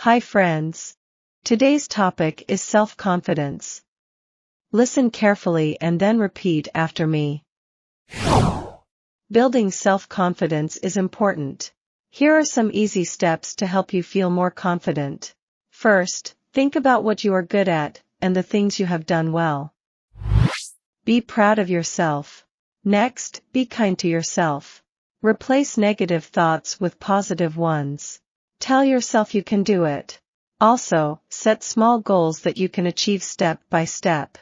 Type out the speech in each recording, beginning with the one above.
Hi friends. Today's topic is self-confidence. Listen carefully and then repeat after me. Building self-confidence is important. Here are some easy steps to help you feel more confident. First, think about what you are good at and the things you have done well. Be proud of yourself. Next, be kind to yourself. Replace negative thoughts with positive ones. Tell yourself you can do it. Also, set small goals that you can achieve step by step.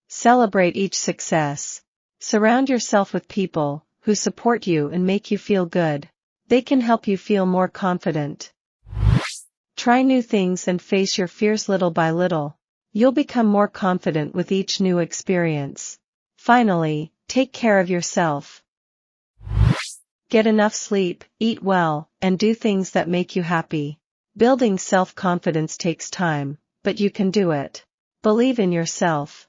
Celebrate each success. Surround yourself with people who support you and make you feel good. They can help you feel more confident. Try new things and face your fears little by little. You'll become more confident with each new experience. Finally, take care of yourself. Get enough sleep, eat well, and do things that make you happy. Building self-confidence takes time, but you can do it. Believe in yourself.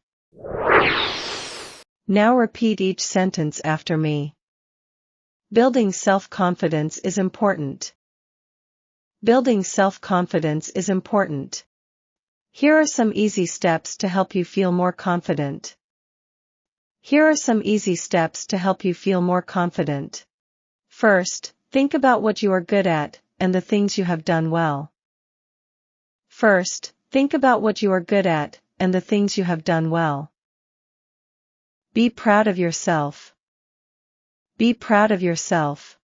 Now repeat each sentence after me. Building self-confidence is important. Building self-confidence is important. Here are some easy steps to help you feel more confident. Here are some easy steps to help you feel more confident. First, think about what you are good at and the things you have done well. First, think about what you are good at and the things you have done well. Be proud of yourself. Be proud of yourself.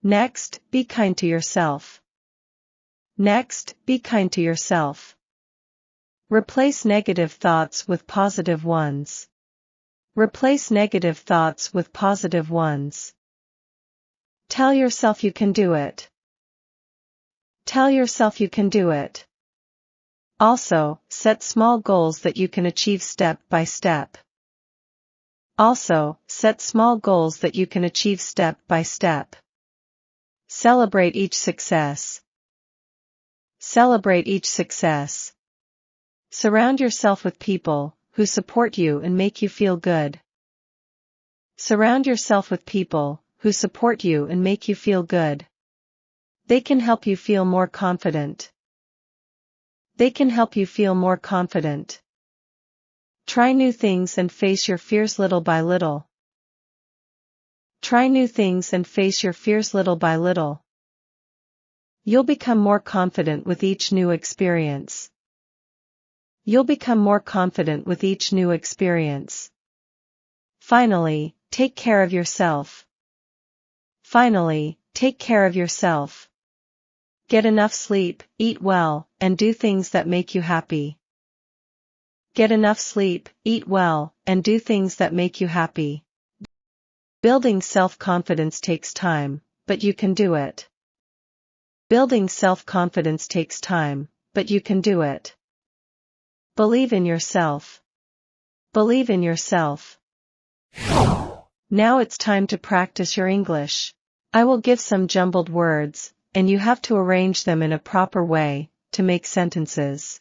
Next, be kind to yourself. Next, be kind to yourself. Replace negative thoughts with positive ones. Replace negative thoughts with positive ones. Tell yourself you can do it. Tell yourself you can do it. Also, set small goals that you can achieve step by step. Also, set small goals that you can achieve step by step. Celebrate each success. Celebrate each success. Surround yourself with people who support you and make you feel good. Surround yourself with people who support you and make you feel good. They can help you feel more confident. They can help you feel more confident. Try new things and face your fears little by little. Try new things and face your fears little by little. You'll become more confident with each new experience. You'll become more confident with each new experience. Finally, take care of yourself. Finally, take care of yourself. Get enough sleep, eat well, and do things that make you happy. Get enough sleep, eat well, and do things that make you happy. Building self-confidence takes time, but you can do it. Building self-confidence takes time, but you can do it. Believe in yourself. Believe in yourself. Now it's time to practice your English. I will give some jumbled words, and you have to arrange them in a proper way to make sentences.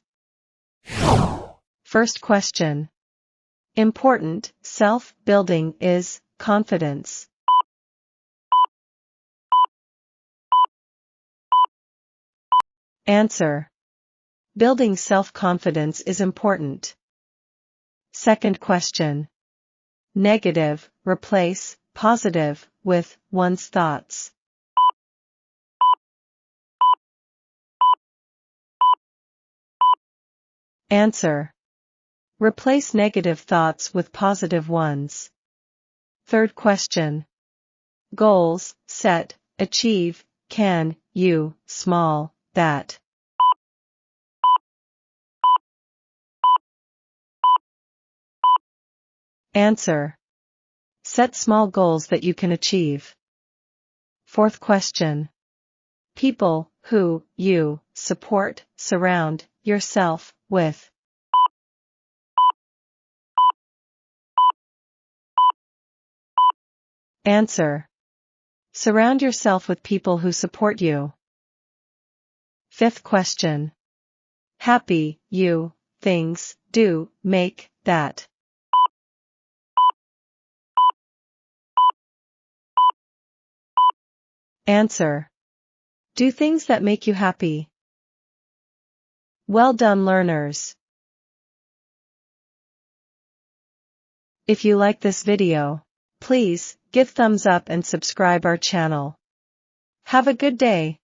First question. Important, self-building is confidence. Answer. Building self-confidence is important. Second question. Negative, replace positive with one's thoughts. Answer. Replace negative thoughts with positive ones. Third question. Goals, set, achieve, can, you, small, that. Answer. Set small goals that you can achieve. Fourth question. People who you support, surround yourself with. Answer. Surround yourself with people who support you. Fifth question. Happy, you, things, do, make, that. Answer. Do things that make you happy. Well done, learners. If you like this video, please give thumbs up and subscribe our channel. Have a good day.